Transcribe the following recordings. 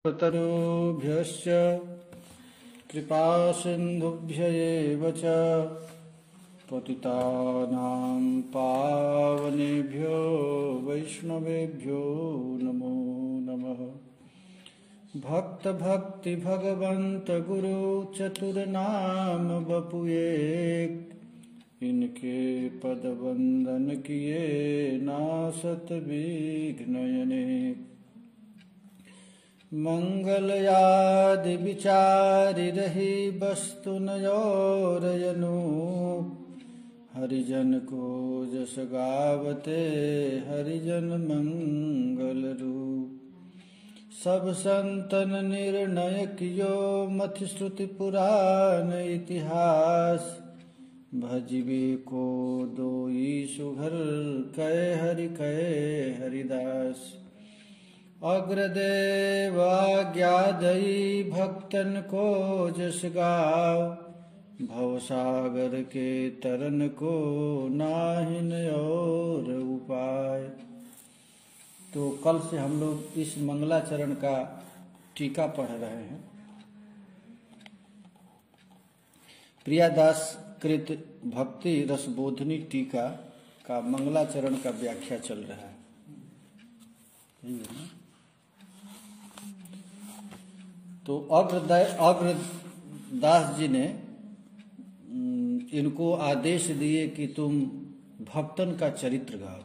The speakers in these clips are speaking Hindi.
तरुभ्यश्च कृपासिन्धुभ्य एव च पतितानां पावनेभ्यो वैष्णवेभ्यो नमो नमः। भक्त भक्ति भगवंत गुरु चतुर्नाम बपुए, इनके पद वंदन किए नासत विघ्नयने। मंगलयादि विचारि रही वस्तु नयोरयनु, हरिजन को जस गावते हरिजन मंगल रूप। सब संतन निर्णय कियो मथि श्रुति पुराण इतिहास, भजिबे को दोई सुघर कहे हरि कहे हरिदास। अग्रदेव आज्ञादयी भक्तन को जस गाव, भवसागर के तरन को नाहिन और उपाय। तो कल से हम लोग इस मंगलाचरण का टीका पढ़ रहे हैं। प्रियादास कृत भक्ति रसबोधनी टीका का मंगलाचरण का व्याख्या चल रहा है। तो अग्रदास जी ने इनको आदेश दिए कि तुम भक्तन का चरित्र गाओ।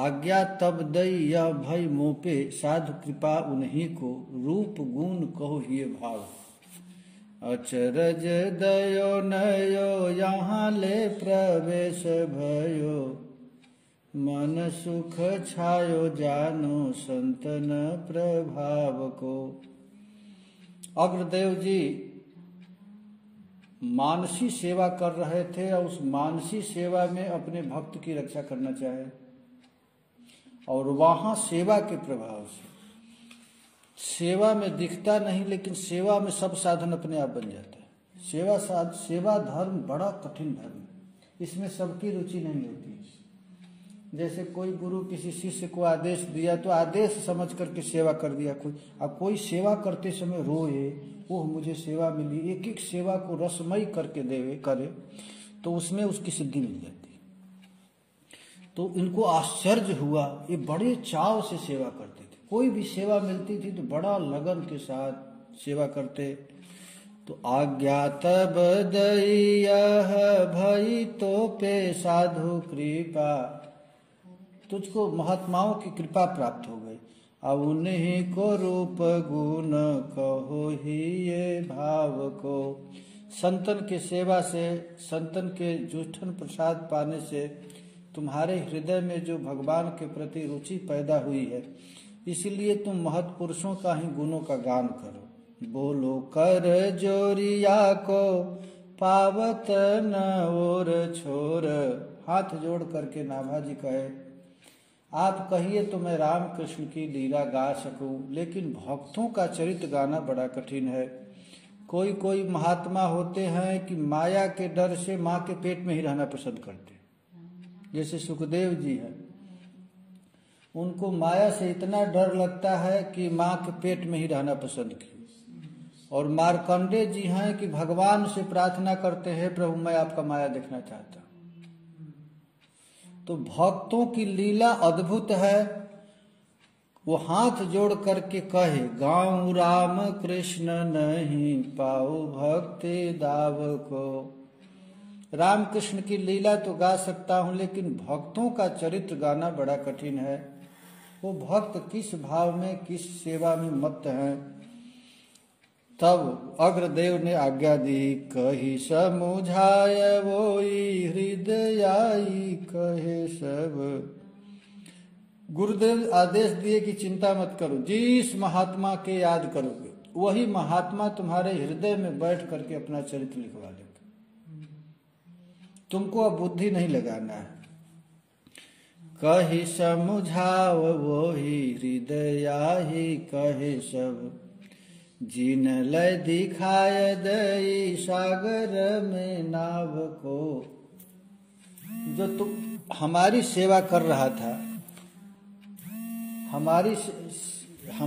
आज्ञा तब दई यह भय मोपे, साधु कृपा उन्हीं को, रूप गुण कहो ये भाव। अचरज दयो नयो यहाँ ले प्रवेश भयो, मन सुख छायो जानो संतन प्रभाव को। अग्रदेव जी मानसी सेवा कर रहे थे और उस मानसी सेवा में अपने भक्त की रक्षा करना चाहे, और वहां सेवा के प्रभाव से सेवा में दिखता नहीं, लेकिन सेवा में सब साधन अपने आप बन जाता है। सेवा धर्म बड़ा कठिन धर्म है, इसमें सबकी रुचि नहीं होती। जैसे कोई गुरु किसी शिष्य को आदेश दिया तो आदेश समझ करके सेवा कर दिया कोई, अब कोई सेवा करते समय रोए, ओह मुझे सेवा मिली, एक एक सेवा को रसमयी करके करे तो उसमें उसकी सिद्धि मिल जाती। तो इनको आश्चर्य हुआ, ये बड़े चाव से सेवा करते थे। कोई भी सेवा मिलती थी तो बड़ा लगन के साथ सेवा करते। तो आज्ञा तब दई यह भई तो पे साधु कृपा, तुझको महात्माओं की कृपा प्राप्त हो गई। अब उन्हीं को रूप गुण कहो ही ये भाव को। संतन के सेवा से, संतन के जूठन प्रसाद पाने से तुम्हारे हृदय में जो भगवान के प्रति रुचि पैदा हुई है, इसलिए तुम महत्पुरुषों का ही गुणों का गान करो। बोलो कर जोरिया को पावत न और छोर। हाथ जोड़ करके नाभा जी कहे, आप कहिए तो मैं राम कृष्ण की लीला गा सकूं, लेकिन भक्तों का चरित्र गाना बड़ा कठिन है। कोई कोई महात्मा होते हैं कि माया के डर से माँ के पेट में ही रहना पसंद करते, जैसे सुखदेव जी हैं। उनको माया से इतना डर लगता है कि माँ के पेट में ही रहना पसंद किए। और मार्कंडे जी हैं कि भगवान से प्रार्थना करते हैं, प्रभु मैं आपका माया देखना चाहता हूं। तो भक्तों की लीला अद्भुत है। वो हाथ जोड़ करके कहे, गाऊं राम कृष्ण नहीं पाओ भक्ति दाव को। राम कृष्ण की लीला तो गा सकता हूं, लेकिन भक्तों का चरित्र गाना बड़ा कठिन है। वो भक्त किस भाव में, किस सेवा में मत्त हैं। तब अग्रदेव ने आज्ञा दी, कही समुझाय वोई हृदयाई कहे सब। गुरुदेव आदेश दिए कि चिंता मत करो, जिस महात्मा के याद करोगे वही महात्मा तुम्हारे हृदय में बैठ करके अपना चरित्र लिखवा लेगा। तुमको अब बुद्धि नहीं लगाना है। कही समुझाव वोही हृदयाई कहे सब, जिन लय दिखाय दई सागर में नाव को। जो तुम हमारी सेवा कर रहा था,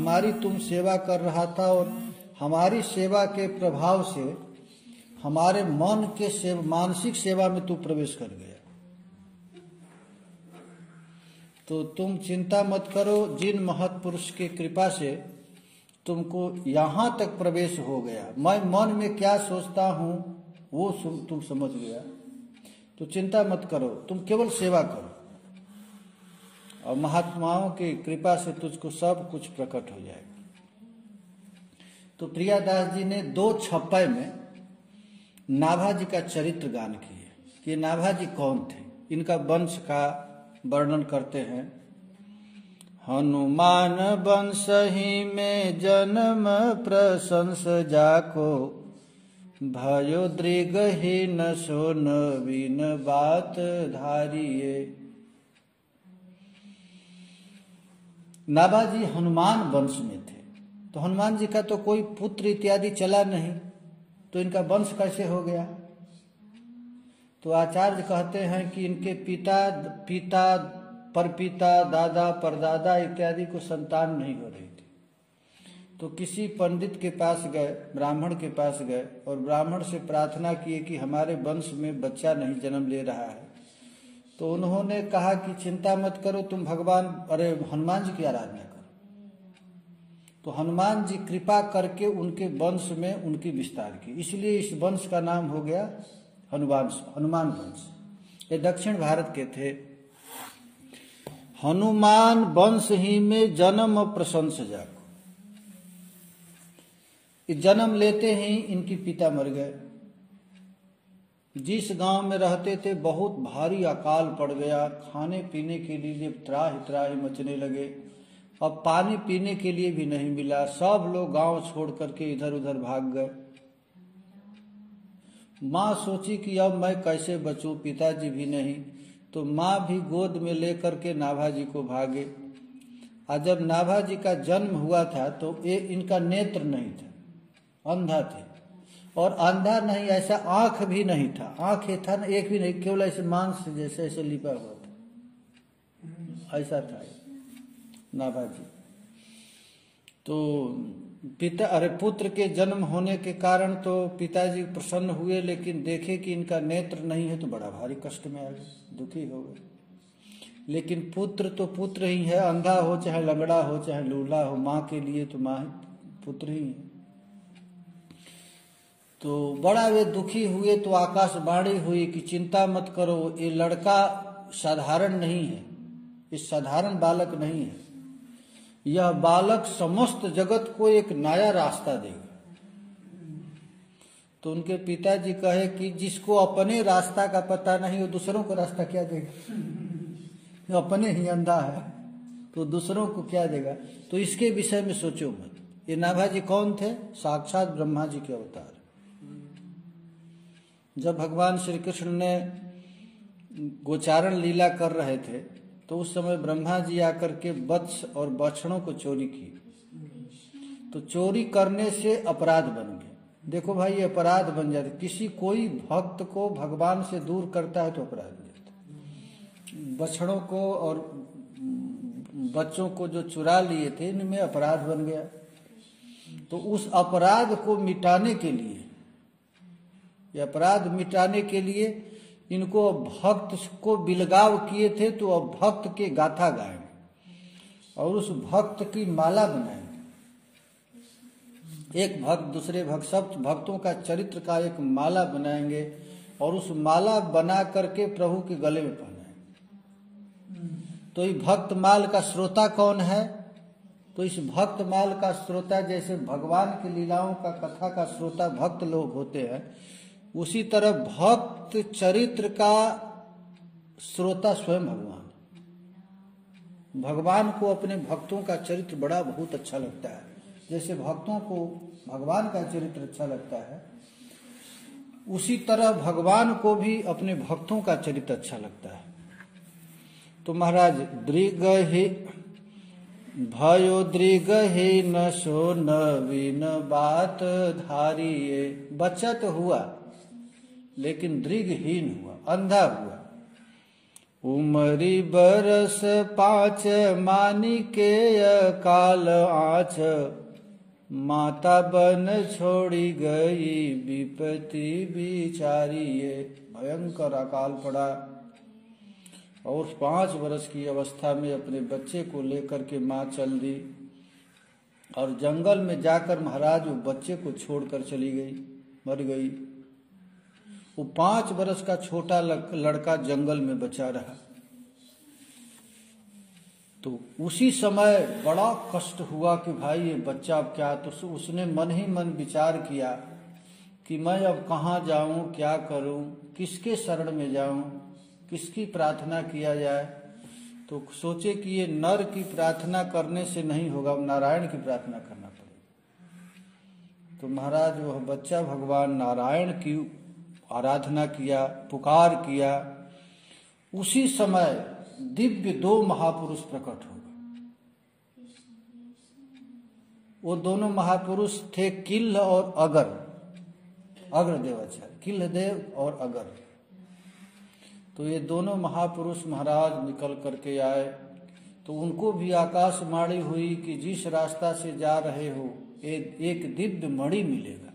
हमारी तुम सेवा कर रहा था और हमारी सेवा के प्रभाव से हमारे मन के मानसिक सेवा में तू प्रवेश कर गया। तो तुम चिंता मत करो, जिन महत्पुरुष के कृपा से तुमको यहाँ तक प्रवेश हो गया, मैं मन में क्या सोचता हूँ वो तुम समझ गया, तो चिंता मत करो, तुम केवल सेवा करो और महात्माओं की कृपा से तुझको सब कुछ प्रकट हो जाएगा। तो प्रियादास जी ने 2 छप्पे में नाभाजी का चरित्र गान किए कि नाभाजी कौन थे, इनका वंश का वर्णन करते हैं। हनुमान वंश ही में जन्म प्रशंस जाको, भयो दृगहीन सो नवीन बात धारिये। नाभाजी हनुमान वंश में थे, तो हनुमान जी का तो कोई पुत्र इत्यादि चला नहीं, तो इनका वंश कैसे हो गया? तो आचार्य कहते हैं कि इनके पिता परपिता दादा परदादा इत्यादि को संतान नहीं हो रही थी। तो किसी पंडित के पास गए, ब्राह्मण के पास गए और ब्राह्मण से प्रार्थना किए कि हमारे वंश में बच्चा नहीं जन्म ले रहा है। तो उन्होंने कहा कि चिंता मत करो, तुम हनुमान जी की आराधना करो। तो हनुमान जी कृपा करके उनके वंश में उनकी विस्तार की, इसलिए इस वंश का नाम हो गया हनुमान वंश। ये दक्षिण भारत के थे। हनुमान वंश ही में जन्म प्रशंस जाको, जन्म लेते ही इनके पिता मर गए। जिस गांव में रहते थे बहुत भारी अकाल पड़ गया, खाने पीने के लिए त्राहि त्राहि मचने लगे। अब पानी पीने के लिए भी नहीं मिला, सब लोग गांव छोड़ करके इधर उधर भाग गए। माँ सोची कि अब मैं कैसे बचूं, पिताजी भी नहीं, तो माँ भी गोद में लेकर के नाभाजी को भागे। और जब नाभाजी का जन्म हुआ था तो ये इनका नेत्र नहीं था, अंधा थे, और अंधा नहीं ऐसा आंख भी नहीं था, आंख था ना एक भी नहीं, केवल ऐसे मांस जैसे ऐसे लिपा हुआ था, ऐसा था नाभाजी। तो पुत्र के जन्म होने के कारण तो पिताजी प्रसन्न हुए, लेकिन देखे कि इनका नेत्र नहीं है तो बड़ा भारी कष्ट में आ गए, दुखी हो गए। लेकिन पुत्र तो पुत्र ही है, अंधा हो चाहे लंगड़ा हो चाहे लूला हो, माँ के लिए तो माँ पुत्र ही है। तो बड़ा वे दुखी हुए। तो आकाशवाणी हुई कि चिंता मत करो, ये लड़का साधारण नहीं है, ये साधारण बालक नहीं है, यह बालक समस्त जगत को एक नया रास्ता देगा। तो उनके पिताजी कहे कि जिसको अपने रास्ता का पता नहीं वो दूसरों को रास्ता क्या देगा, अपने ही अंधा है तो दूसरों को क्या देगा। तो इसके विषय में सोचो मत। ये नाभाजी कौन थे? साक्षात ब्रह्मा जी के अवतार। जब भगवान श्री कृष्ण ने गोचारण लीला कर रहे थे तो उस समय ब्रह्मा जी आकर के वत्स और बछड़ों को चोरी की। तो चोरी करने से अपराध बन गए। देखो भाई, ये अपराध बन जाते, किसी कोई भक्त को भगवान से दूर करता है तो अपराध देता। बछड़ों को और बच्चों को जो चुरा लिए थे इनमें अपराध बन गया। तो उस अपराध को मिटाने के लिए, ये अपराध मिटाने के लिए इनको भक्त को बिलगाव किए थे, तो अब भक्त के गाथा गाएंगे और उस भक्त की माला बनाएंगे। एक भक्त दूसरे भक्त, सब भक्तों का चरित्र का एक माला बनाएंगे और उस माला बना करके प्रभु के गले में पहनाएंगे। तो ये भक्त माल का श्रोता कौन है? तो इस भक्त माल का श्रोता, जैसे भगवान की लीलाओं का कथा का श्रोता भक्त लोग होते हैं, उसी तरह भक्त चरित्र का श्रोता स्वयं भगवान। भगवान को अपने भक्तों का चरित्र बड़ा बहुत अच्छा लगता है। जैसे भक्तों को भगवान का चरित्र अच्छा लगता है, उसी तरह भगवान को भी अपने भक्तों का चरित्र अच्छा लगता है। तो महाराज दृगहि भयो दृगहि न सो नवीन बात धारिये, बच्चा तो हुआ लेकिन दृगहीन हुआ, अंधा हुआ। उमरी बरस 5 मानी के अकाल आँच, माता बन छोड़ी गई विपत्ति बिचारी। ये भयंकर अकाल पड़ा और 5 वर्ष की अवस्था में अपने बच्चे को लेकर के माँ चल दी और जंगल में जाकर महाराज वो बच्चे को छोड़कर चली गई, मर गई। वो 5 वर्ष का छोटा लड़का जंगल में बचा रहा। तो उसी समय बड़ा कष्ट हुआ कि भाई ये बच्चा अब क्या। तो उसने मन ही मन विचार किया कि मैं अब कहाँ जाऊं, क्या करूं, किसके शरण में जाऊं, किसकी प्रार्थना किया जाए। तो सोचे कि ये नर की प्रार्थना करने से नहीं होगा, नारायण की प्रार्थना करना पड़ेगा। तो महाराज वह बच्चा भगवान नारायण की आराधना किया, पुकार किया। उसी समय दिव्य 2 महापुरुष प्रकट हो गए। वो दोनों महापुरुष थे किल्ह और अग्रदेवाचार्य, किल्हदेव और अगर। तो ये दोनों महापुरुष महाराज निकल करके आए। तो उनको भी आकाशवाणी हुई कि जिस रास्ता से जा रहे हो एक दिव्य मणि मिलेगा।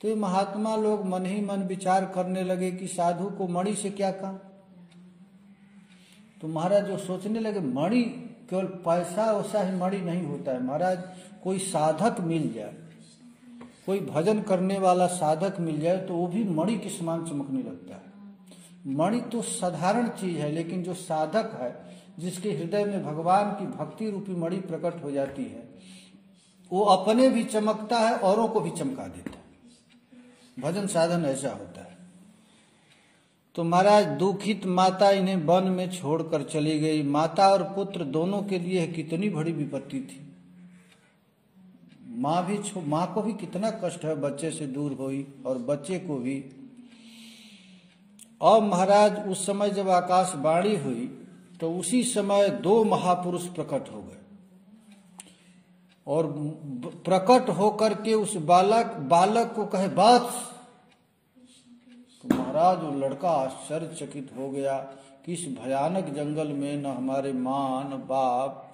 तो ये महात्मा लोग मन ही मन विचार करने लगे कि साधु को मणि से क्या काम। तो महाराज जो सोचने लगे मणि केवल पैसा वैसा ही मणि नहीं होता है महाराज, कोई साधक मिल जाए, कोई भजन करने वाला साधक मिल जाए तो वो भी मणि के समान चमकने लगता है। मणि तो साधारण चीज है, लेकिन जो साधक है, जिसके हृदय में भगवान की भक्ति रूपी मणि प्रकट हो जाती है, वो अपने भी चमकता है, औरों को भी चमका देता है। भजन साधन ऐसा होता है। तो महाराज दुखित माता इन्हें वन में छोड़कर चली गई। माता और पुत्र दोनों के लिए कितनी बड़ी विपत्ति थी। माँ को भी कितना कष्ट है, बच्चे से दूर हुई और बच्चे को भी। और महाराज उस समय जब आकाशवाणी हुई तो उसी समय 2 महापुरुष प्रकट हो गए और प्रकट होकर के उस बालक को कहे बस। तो महाराज वो लड़का आश्चर्यचकित हो गया कि इस भयानक जंगल में न हमारे माँ न बाप,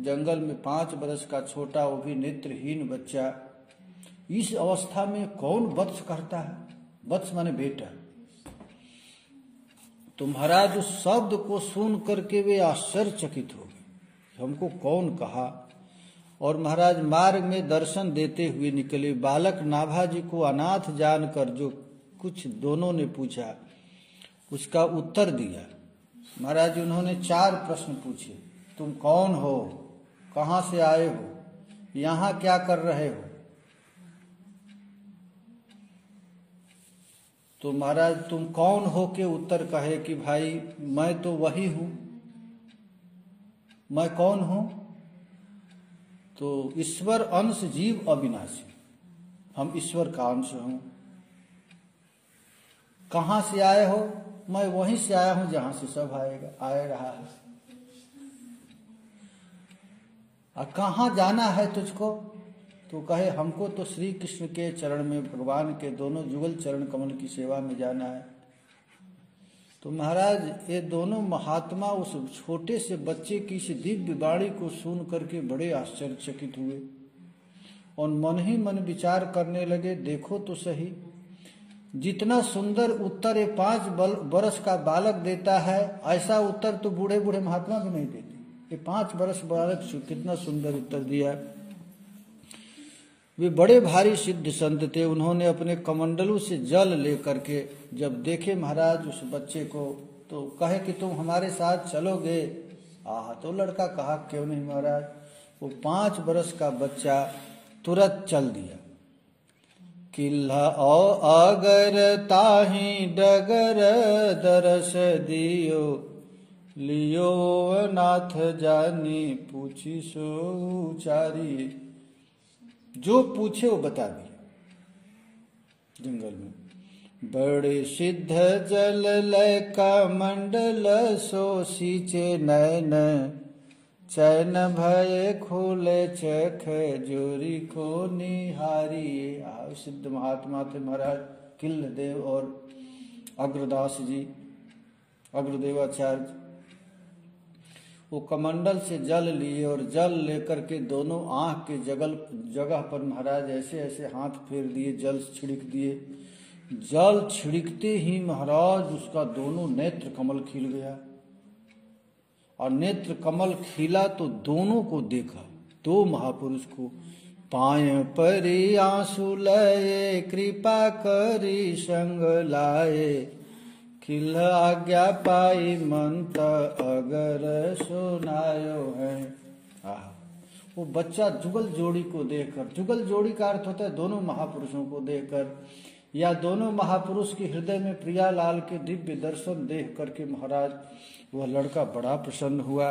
जंगल में 5 वर्ष का छोटा, वो भी नेत्रहीन बच्चा, इस अवस्था में कौन वत्स करता है। वत्स माने बेटा। तो महाराज उस शब्द को सुन करके वे आश्चर्यचकित हो गए, हमको कौन कहा। और महाराज मार्ग में दर्शन देते हुए निकले। बालक नाभा जी को अनाथ जानकर जो कुछ दोनों ने पूछा उसका उत्तर दिया। महाराज उन्होंने 4 प्रश्न पूछे। तुम कौन हो, कहाँ से आए हो, यहाँ क्या कर रहे हो। तो महाराज तुम कौन हो के उत्तर कहे कि भाई मैं तो वही हूं। मैं कौन हूं? तो ईश्वर अंश जीव अविनाशी, हम ईश्वर का अंश हूं। कहाँ से आए हो? मैं वहीं से आया हूं जहां से सब आए रहा है। और कहाँ जाना है तुझको? तो कहे हमको तो श्री कृष्ण के चरण में, भगवान के दोनों जुगल चरण कमल की सेवा में जाना है। तो महाराज ये दोनों महात्मा उस छोटे से बच्चे की इस दिव्य वाणी को सुन करके बड़े आश्चर्यचकित हुए और मन ही मन विचार करने लगे, देखो तो सही, जितना सुंदर उत्तर ये 5 वर्ष का बालक देता है, ऐसा उत्तर तो बूढ़े बूढ़े महात्मा भी नहीं देते। ये 5 वर्ष बालक कितना सुंदर उत्तर दिया। वे बड़े भारी सिद्ध संत थे। उन्होंने अपने कमंडलू से जल लेकर के जब देखे महाराज उस बच्चे को, तो कहे कि तुम हमारे साथ चलोगे। तो लड़का कहा क्यों नहीं महाराज। वो 5 वर्ष का बच्चा तुरंत चल दिया। किल्हा और अगर ताही डगर दरस दियो, लियो नाथ जानी पूछी सो उचारी। जो पूछे वो बता दिया। जंगल में बड़े सिद्ध जल लय का मंडल, सो सींचे नयन, चैन भय खोले चख जोरी को निहारी। सिद्ध महात्मा थे महाराज किल्लदेव और अग्रदास जी, अग्रदेवाचार्य। वो कमंडल से जल लिए और जल लेकर के दोनों आंख के जगह पर महाराज ऐसे ऐसे हाथ फेर दिए, जल छिड़क दिए। जल छिड़कते ही महाराज उसका दोनों नेत्र कमल खिल गया, और नेत्र कमल खिला तो दोनों को देखा, दो महापुरुष को। पाय परी आंसू लये, कृपा करी संग लाए, खिल आज्ञा पाई मंत अगर सुनायो है। वो बच्चा जुगल जोड़ी को देखकर, जुगल जोड़ी का अर्थ होता है दोनों महापुरुषों को देखकर, या दोनों महापुरुष के हृदय में प्रियालाल के दिव्य दर्शन देख करके महाराज वह लड़का बड़ा प्रसन्न हुआ,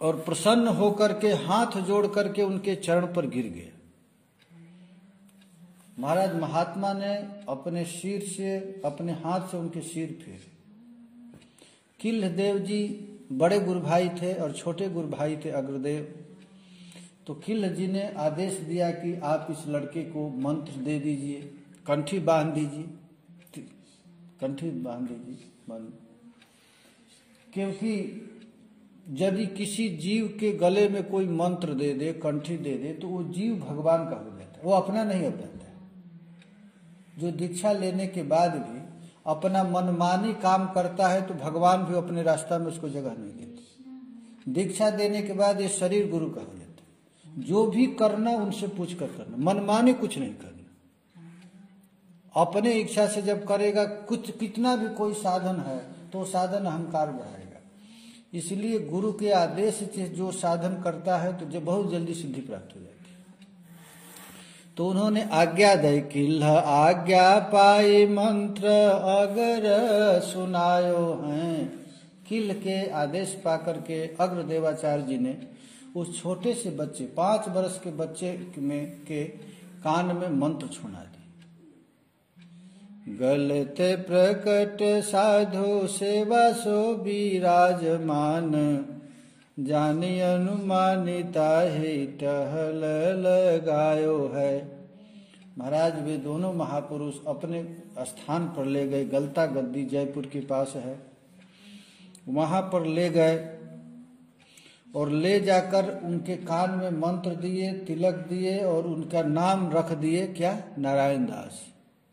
और प्रसन्न होकर के हाथ जोड़ करके उनके चरण पर गिर गया। महाराज महात्मा ने अपने सिर से, अपने हाथ से उनके सिर फेरे। किल्लदेव जी बड़े गुरु भाई थे और छोटे गुरु भाई थे अग्रदेव। तो किल्ल जी ने आदेश दिया कि आप इस लड़के को मंत्र दे दीजिए, कंठी बांध दीजिए, कंठी बांध दीजिए। क्योंकि यदि किसी जीव के गले में कोई मंत्र दे दे, कंठी दे दे, तो वो जीव भगवान का हो जाता है, वो अपना नहीं हो जाता है। जो दीक्षा लेने के बाद भी अपना मनमानी काम करता है तो भगवान भी अपने रास्ता में उसको जगह नहीं देते। दीक्षा देने के बाद ये शरीर गुरु का हो जाता है। जो भी करना उनसे पूछ कर करना, मनमानी कुछ नहीं करना। अपने इच्छा से जब करेगा, कुछ कितना भी कोई साधन है तो साधन अहंकार बढ़ाएगा। इसलिए गुरु के आदेश से जो साधन करता है तो जब बहुत जल्दी सिद्धि प्राप्त हो जाती है। तो उन्होंने आज्ञा दी, किल्ह आज्ञा पाई मंत्र अगर सुनायो हैं। किल के आदेश पाकर के अग्रदेवाचार्य जी ने उस छोटे से बच्चे, 5 वर्ष के बच्चे के कान में मंत्र सुना दी। गलते प्रकट साधु सेवा सो विराजमान, जानी अनुमानिता ही टहल लगायो है। महाराज वे दोनों महापुरुष अपने स्थान पर ले गए, गलता गद्दी जयपुर के पास है, वहां पर ले गए और ले जाकर उनके कान में मंत्र दिए, तिलक दिए और उनका नाम रख दिए, क्या? नारायण दास।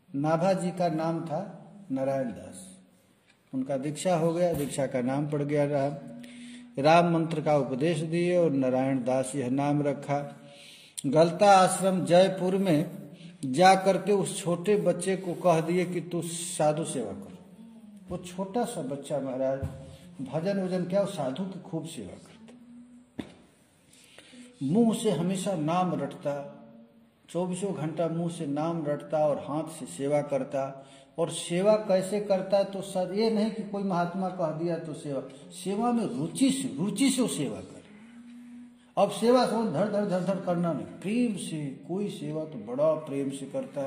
नाभा जी का नाम था नारायण दास। उनका दीक्षा हो गया, दीक्षा का नाम पड़ गया राम। राम मंत्र का उपदेश दिए और नारायण दास यह नाम रखा। गलता आश्रम जयपुर में जा करके उस छोटे बच्चे को कह दिए कि तू साधु सेवा कर। वो छोटा सा बच्चा महाराज भजन वजन क्या, साधु की खूब सेवा करता, मुंह से हमेशा नाम रटता, 24 घंटा मुंह से नाम रटता और हाथ से सेवा करता। और सेवा कैसे करता? तो सर ये नहीं कि कोई महात्मा कह दिया तो सेवा में रुचि से वो सेवा करे। अब सेवा से धड़ धड़ करना नहीं, प्रेम से। कोई सेवा तो बड़ा प्रेम से करता,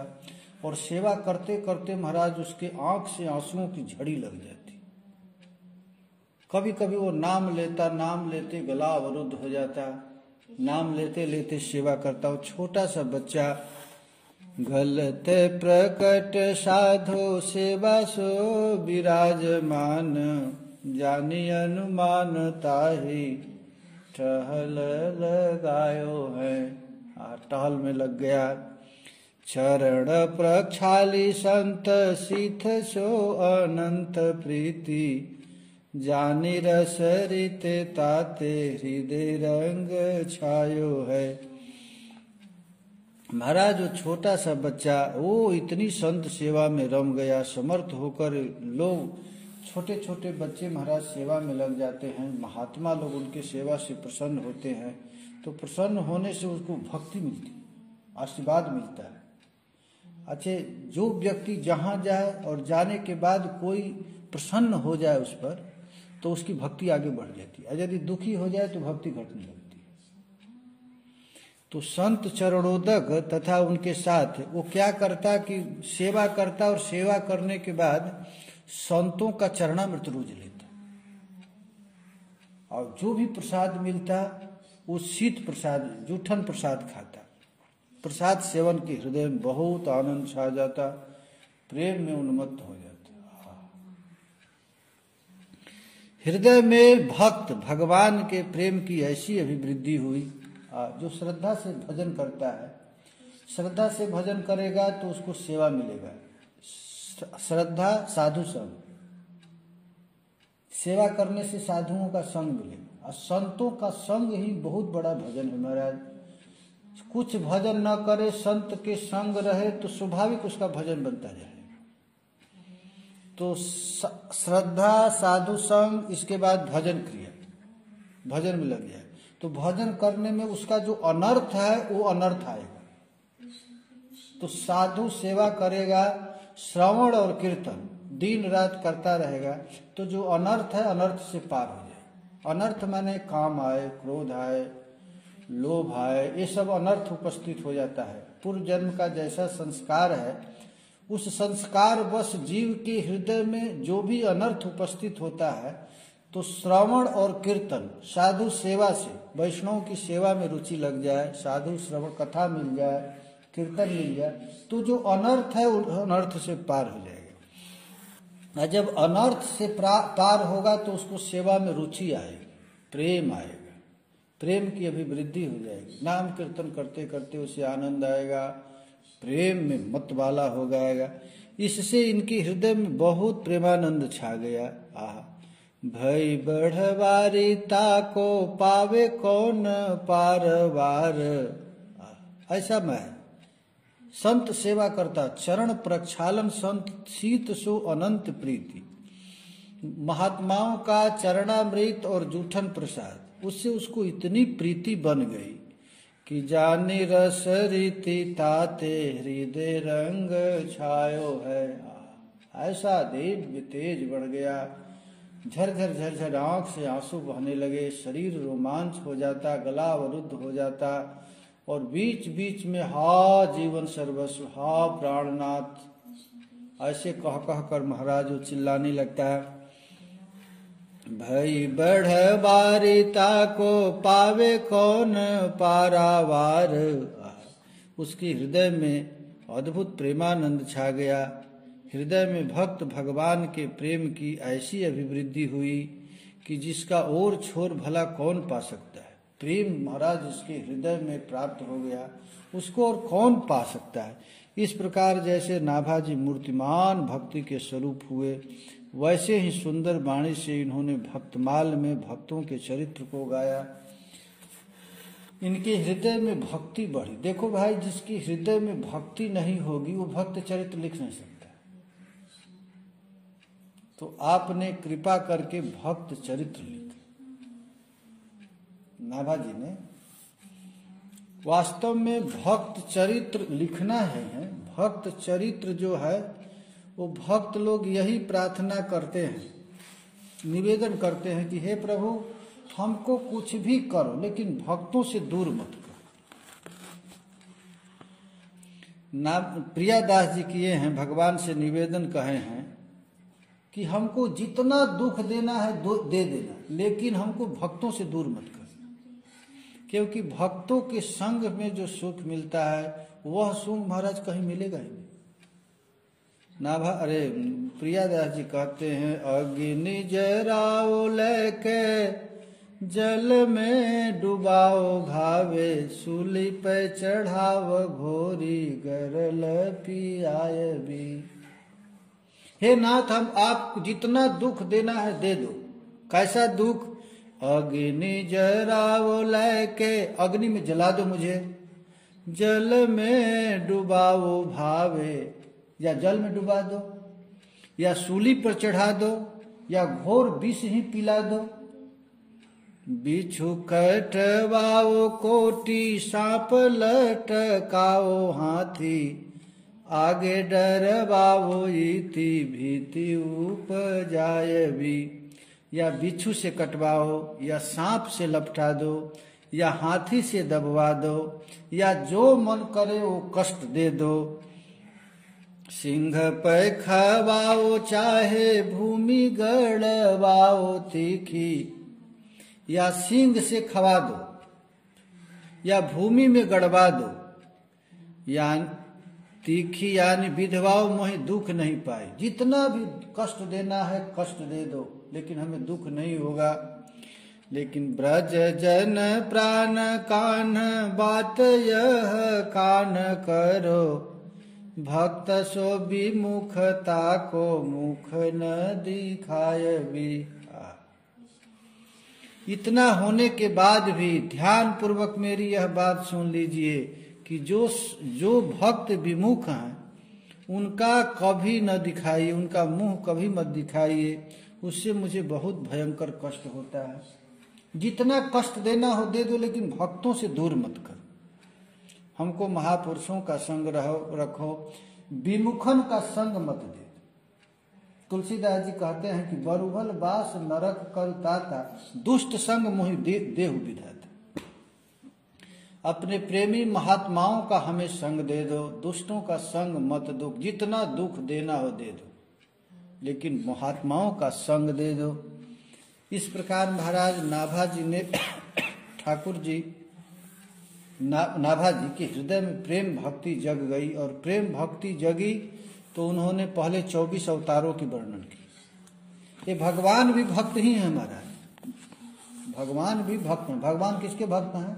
और सेवा करते करते महाराज उसके आंख से आंसुओं की झड़ी लग जाती। कभी कभी वो नाम लेते गला अवरुद्ध हो जाता, नाम लेते लेते सेवा करता। वो छोटा सा बच्चा, गलते प्रकट साधु सेवा सो विराजमान, जानी अनुमान ताही टहल लगायो है। टहल में लग गया। चरण प्रक्षाली संत सीथ सो अनंत प्रीति, जानी रस रीते ताते हृदय रंग छायो है। महाराज वो छोटा सा बच्चा वो इतनी संत सेवा में रम गया, समर्थ होकर। लोग छोटे छोटे बच्चे महाराज सेवा में लग जाते हैं, महात्मा लोग उनके सेवा से प्रसन्न होते हैं। तो प्रसन्न होने से उसको भक्ति मिलती, आशीर्वाद मिलता है। अच्छे जो व्यक्ति जहाँ जाए और जाने के बाद कोई प्रसन्न हो जाए उस पर, तो उसकी भक्ति आगे बढ़ जाती है। यदि दुखी हो जाए तो भक्ति घटने लगती है। तो संत चरणोदक तथा उनके साथ वो क्या करता कि सेवा करता, और सेवा करने के बाद संतों का चरणामृत रोज लेता, और जो भी प्रसाद मिलता वो शीत प्रसाद, जूठन प्रसाद खाता। प्रसाद सेवन के हृदय में बहुत आनंद छा जाता, प्रेम में उन्मत्त हो जाता। हृदय में भक्त भगवान के प्रेम की ऐसी अभिवृद्धि हुई, जो श्रद्धा से भजन करता है, श्रद्धा से भजन करेगा तो उसको सेवा मिलेगा। श्रद्धा साधु संग, सेवा करने से साधुओं का संग मिलेगा, और संतों का संग ही बहुत बड़ा भजन है महाराज। कुछ भजन न करे, संत के संग रहे तो स्वाभाविक उसका भजन बनता जाएगा। तो श्रद्धा, साधु संग, इसके बाद भजन क्रिया, भजन में लग जाए तो भजन करने में उसका जो अनर्थ है वो अनर्थ आएगा। तो साधु सेवा करेगा, श्रवण और कीर्तन दिन रात करता रहेगा, तो जो अनर्थ है अनर्थ से पार हो जाए। अनर्थ माने काम आए, क्रोध आए, लोभ आए, ये सब अनर्थ उपस्थित हो जाता है। पूर्व जन्म का जैसा संस्कार है, उस संस्कार बस जीव के हृदय में जो भी अनर्थ उपस्थित होता है, तो श्रवण और कीर्तन, साधु सेवा से, वैष्णव की सेवा में रुचि लग जाए, साधु श्रवण कथा मिल जाए, कीर्तन मिल जाए, तो जो अनर्थ है अनर्थ से पार हो जाएगा। और जब अनर्थ से पार होगा तो उसको सेवा में रुचि आएगी, प्रेम आएगा, प्रेम की अभिवृद्धि हो जाएगी। नाम कीर्तन करते करते उसे आनंद आएगा, प्रेम में मत वाला हो जाएगा। इससे इनके हृदय में बहुत प्रेमानंद छा गया। भई बढ़वारी ताको पावे कौन पारवार। ऐसा मैं संत सेवा करता, चरण प्रक्षालन संत शीत सो अनंत प्रीति। महात्माओं का चरणामृत और जूठन प्रसाद, उससे उसको इतनी प्रीति बन गई कि जानी रस रीति ताते हृदय रंग छायो है। ऐसा दिव्य तेज बढ़ गया, झरझर झरझर आंख से आंसू बहने लगे, शरीर रोमांच हो जाता, गला अवरुद्ध हो जाता, और बीच बीच में हा जीवन सर्वस्व, हा प्राणनाथ, ऐसे कह कह कर महाराज वो चिल्लाने लगता है। भई बढ़वारिता को पावे कौन पारावार। उसकी हृदय में अद्भुत प्रेमानंद छा गया। हृदय में भक्त भगवान के प्रेम की ऐसी अभिवृद्धि हुई कि जिसका और छोर भला कौन पा सकता है। प्रेम महाराज जिसके हृदय में प्राप्त हो गया, उसको और कौन पा सकता है। इस प्रकार जैसे नाभाजी मूर्तिमान भक्ति के स्वरूप हुए, वैसे ही सुंदर वाणी से इन्होंने भक्तमाल में भक्तों के चरित्र को गाया। इनके हृदय में भक्ति बढ़ी। देखो भाई, जिसकी हृदय में भक्ति नहीं होगी वो भक्त चरित्र लिख नहीं सकता। तो आपने कृपा करके भक्त चरित्र लिखा। नाभाजी ने वास्तव में भक्त चरित्र लिखना है। भक्त चरित्र जो है वो भक्त लोग यही प्रार्थना करते हैं, निवेदन करते हैं कि हे प्रभु हमको कुछ भी करो लेकिन भक्तों से दूर मत करो। ना प्रियादास जी किए हैं, भगवान से निवेदन कहे हैं कि हमको जितना दुख देना है दे देना, लेकिन हमको भक्तों से दूर मत करना, क्योंकि भक्तों के संग में जो सुख मिलता है वह सुख महाराज कहीं मिलेगा ही नहीं। अरे प्रियादास जी कहते हैं, अग्नि जराओ लेके जल में डुबाओ घावे, सूली पे चढ़ाव घोरी गरल पियाय भी। हे नाथ, हम आपको जितना दुख देना है दे दो। कैसा दुख? अग्नि जराओ लेके, अग्नि में जला दो मुझे, जल में डुबाओ भावे, या जल में डुबा दो, या सूली पर चढ़ा दो, या घोर विष ही पिला दो। बिच्छू कटवाओ कोटि, सांप लटकाओ हाथी, आगे डरवाओ इति भीति उपजाय भी। या बिच्छू से कटवाओ, या सांप से लपटा दो, या हाथी से दबवा दो, या जो मन करे वो कष्ट दे दो। सिंह पे खवाओ चाहे भूमि गड़वाओ तीखी, या सिंह से खवा दो या भूमि में गड़वा दो, या तीखी यानी विधवाओं मोहि दुख नहीं पाए। जितना भी कष्ट देना है कष्ट दे दो, लेकिन हमें दुख नहीं होगा। लेकिन ब्रज जन प्राण कान बात यह कान करो, भक्त सो विमुखता को मुख न दिखाय भी। इतना होने के बाद भी ध्यान पूर्वक मेरी यह बात सुन लीजिए कि जो भक्त विमुख हैं उनका कभी न दिखाइए, उनका मुंह कभी मत दिखाइए, उससे मुझे बहुत भयंकर कष्ट होता है। जितना कष्ट देना हो दे दो, लेकिन भक्तों से दूर मत करो। हमको महापुरुषों का संग रखो, विमुखन का संग मत दे। तुलसीदास जी कहते हैं कि बरुभल बास नरक कर ताता, दुष्ट संग मोहि देहु विधाता। अपने प्रेमी महात्माओं का हमें संग दे दो, दुष्टों का संग मत दो। जितना दुख देना हो दे दो, लेकिन महात्माओं का संग दे दो। इस प्रकार महाराज नाभा जी ने ठाकुर जी नाभा जी के हृदय में प्रेम भक्ति जग गई, और प्रेम भक्ति जगी तो उन्होंने पहले 24 अवतारों की वर्णन की। ये भगवान भी भक्त ही है महाराज, भगवान भी भक्त हैं। भगवान किसके भक्त हैं?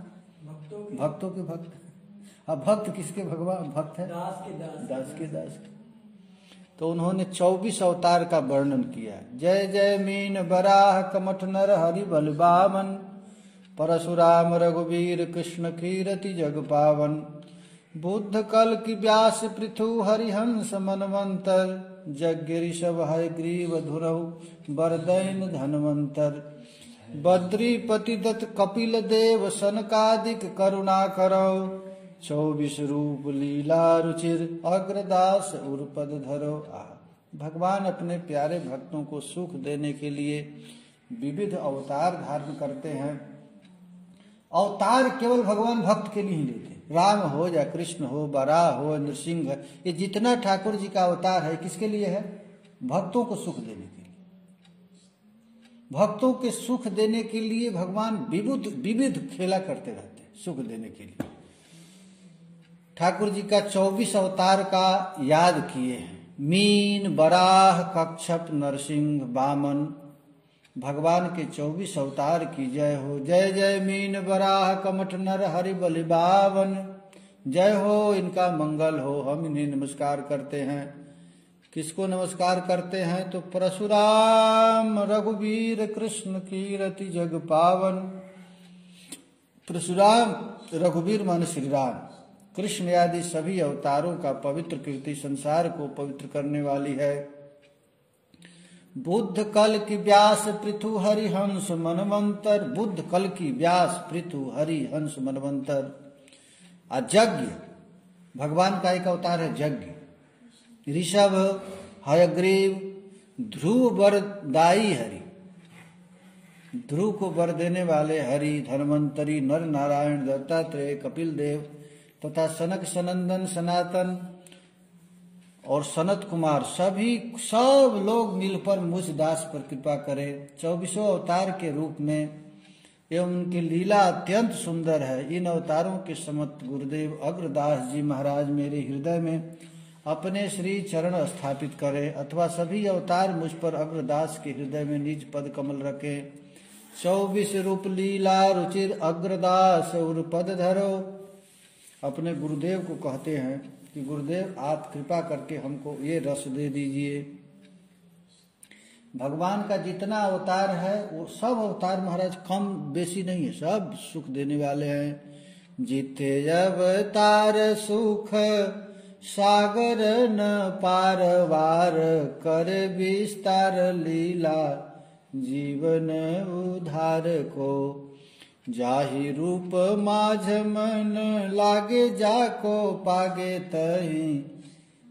भक्तों के भक्त। अब भक्त किसके भगवान भक्त है? दास के दास। तो उन्होंने 24 अवतार का वर्णन किया। जय जय मीन बराह कमठ नर हरि बल बामन, परशुराम रघुवीर कृष्ण कीरति जग पावन, बुद्ध कल की व्यास पृथु हरिहंस मनवंतर, यज्ञ ऋषभ हय ग्रीव धुरहु बरदैन धनवंतर, बद्रीपति दत्त कपिल देव सनकादिक करुणा करौ, 24 रूप लीला रुचिर अग्रदास उर्पद धरो। भगवान अपने प्यारे भक्तों को सुख देने के लिए विविध अवतार धारण करते हैं। अवतार केवल भगवान भक्त के लिए ही लेते हैं। राम हो या कृष्ण हो, बराह हो, नृसिंह, ये जितना ठाकुर जी का अवतार है किसके लिए है? भक्तों को सुख देने के लिए। भक्तों के सुख देने के लिए भगवान विविध खेला करते रहते हैं, सुख देने के लिए। ठाकुर जी का 24 अवतार का याद किए हैं। मीन बराह कच्छप नरसिंह वामन, भगवान के 24 अवतार की जय हो। जय जय मीन बराह कमठ नर हरि बलि बावन, जय हो, इनका मंगल हो। हम इन्हें नमस्कार करते हैं। किसको नमस्कार करते हैं? तो परशुराम रघुवीर कृष्ण कीरति जग पावन। परशुराम रघुवीर मान श्री राम, कृष्ण आदि सभी अवतारों का पवित्र कीर्ति संसार को पवित्र करने वाली है। बुद्ध कल की व्यास पृथु हरिहंस मनवंतर, बुद्ध कल की व्यास पृथु हरिहंस मनवंतर। यज्ञ, भगवान का एक अवतार है यज्ञ। ऋषभ हयग्रीव, ध्रुव वरदाई हरि, ध्रुव को वर देने वाले हरि। धन्वंतरी नर नारायण दत्तात्रेय कपिल देव तथा सनक सनंदन सनातन और सनत कुमार, सब लोग मिलकर मुझ दास पर कृपा करें। 24 अवतार के रूप में एवं उनकी लीला अत्यंत सुंदर है। इन अवतारों के समत गुरुदेव अग्रदास जी महाराज मेरे हृदय में अपने श्री चरण स्थापित करें, अथवा सभी अवतार मुझ पर अग्रदास के हृदय में निज पद कमल रखें। 24 रूप लीला रुचिर अग्रदास उर पद धरो। अपने गुरुदेव को कहते हैं कि गुरुदेव आप कृपा करके हमको ये रस दे दीजिए। भगवान का जितना अवतार है वो सब अवतार महाराज कम बेसी नहीं है, सब सुख देने वाले हैं। जिते अवतार सुख सागर न पारवार, कर विस्तार लीला जीवन उधार को। जाहि रूप माझ मन लागे जाको पागे तही,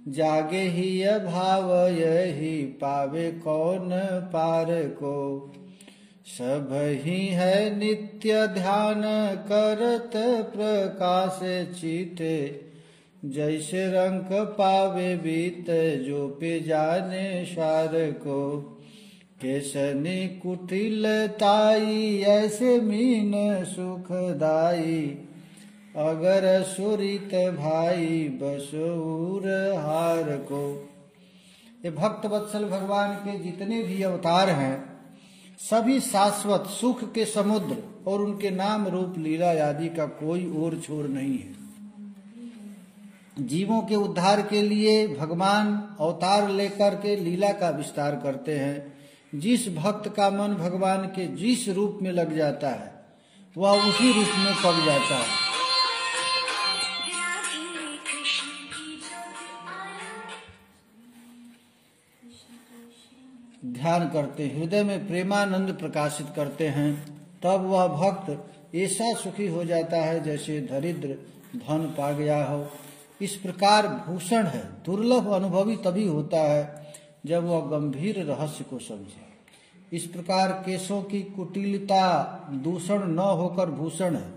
जागे ही भाव यही पावे कौन पार को। सब ही है नित्य ध्यान करत प्रकाश चिते, जैसे रंग पावे बीत जो पे जाने सार को। केसनी कुटिलताई ऐसे मीन सुखदाई, अगर सुरित भाई बसूर हार को। ये भक्त वत्सल भगवान के जितने भी अवतार हैं सभी शाश्वत सुख के समुद्र और उनके नाम रूप लीला आदि का कोई ओर छोर नहीं है। जीवों के उद्धार के लिए भगवान अवतार लेकर के लीला का विस्तार करते हैं। जिस भक्त का मन भगवान के जिस रूप में लग जाता है वह उसी रूप में पग जाता है। ध्यान करते हृदय में प्रेमानंद प्रकाशित करते हैं, तब वह भक्त ऐसा सुखी हो जाता है जैसे दरिद्र धन पा गया हो। इस प्रकार भूषण है दुर्लभ अनुभवी तभी होता है जब वह गंभीर रहस्य को समझे। इस प्रकार केशों की कुटिलता दूषण न होकर भूषण है।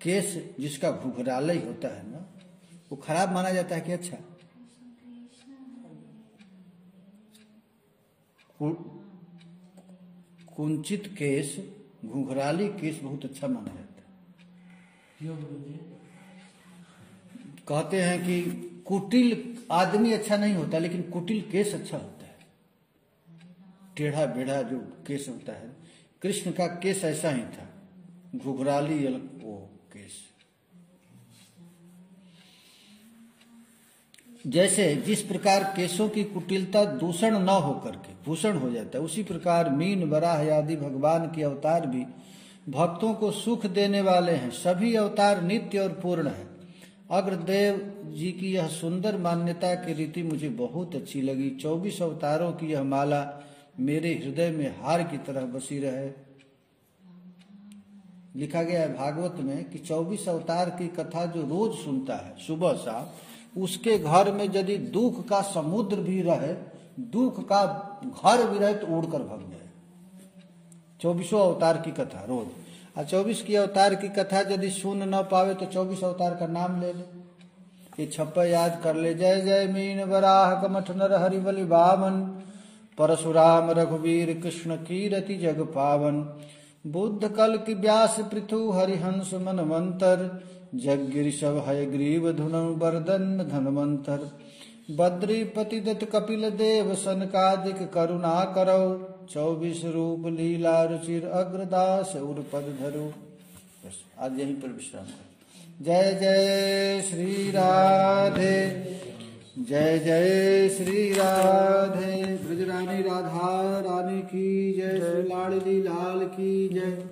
केश जिसका घुघराला ही होता है ना, वो खराब माना जाता है कि अच्छा? कुंचित केश, घुंघराली केश बहुत अच्छा माना जाता है। कहते हैं कि कुटिल आदमी अच्छा नहीं होता, लेकिन कुटिल केश अच्छा होता है। टेढ़ा बेढ़ा जो केश होता है, कृष्ण का केश ऐसा ही था, घुघराली वो केश। जैसे जिस प्रकार केशों की कुटिलता दूषण न होकर के भूषण हो जाता है, उसी प्रकार मीन वराह आदि भगवान के अवतार भी भक्तों को सुख देने वाले हैं। सभी अवतार नित्य और पूर्ण है। अग्रदेव जी की यह सुंदर मान्यता की रीति मुझे बहुत अच्छी लगी। 24 अवतारों की यह माला मेरे हृदय में हार की तरह बसी रहे। लिखा गया है भागवत में कि 24 अवतार की कथा जो रोज सुनता है सुबह शाम, उसके घर में यदि दुख का समुद्र भी रहे, दुख का घर भी रहे, तो उड़कर भाग जाए। 24 अवतार की कथा रोज, और 24 की अवतार की कथा यदि सुन न पावे तो 24 अवतार का नाम ले ले, ये छप्पा याद कर ले। जय जय मीन वराह कमठ नर हरि बलि बामन, परशुराम रघुवीर कृष्ण कीरति जग पावन। बुद्ध कल की व्यास पृथु हरिहंस मनवंतर, जगगिरिशव हयग्रीव धुनौ बरदन धनवंतर। बद्रीपति दत्त कपिल देव सनकादिक करुणा करौ, 24 रूप लीला रुचिर अग्रदास उर्पद धरो। बस आज यहीं पर विश्राम करें। जय जय श्री राधे, जय जय श्री राधे। ब्रजरानी राधा रानी की जय, श्री लाडली लाल की जय।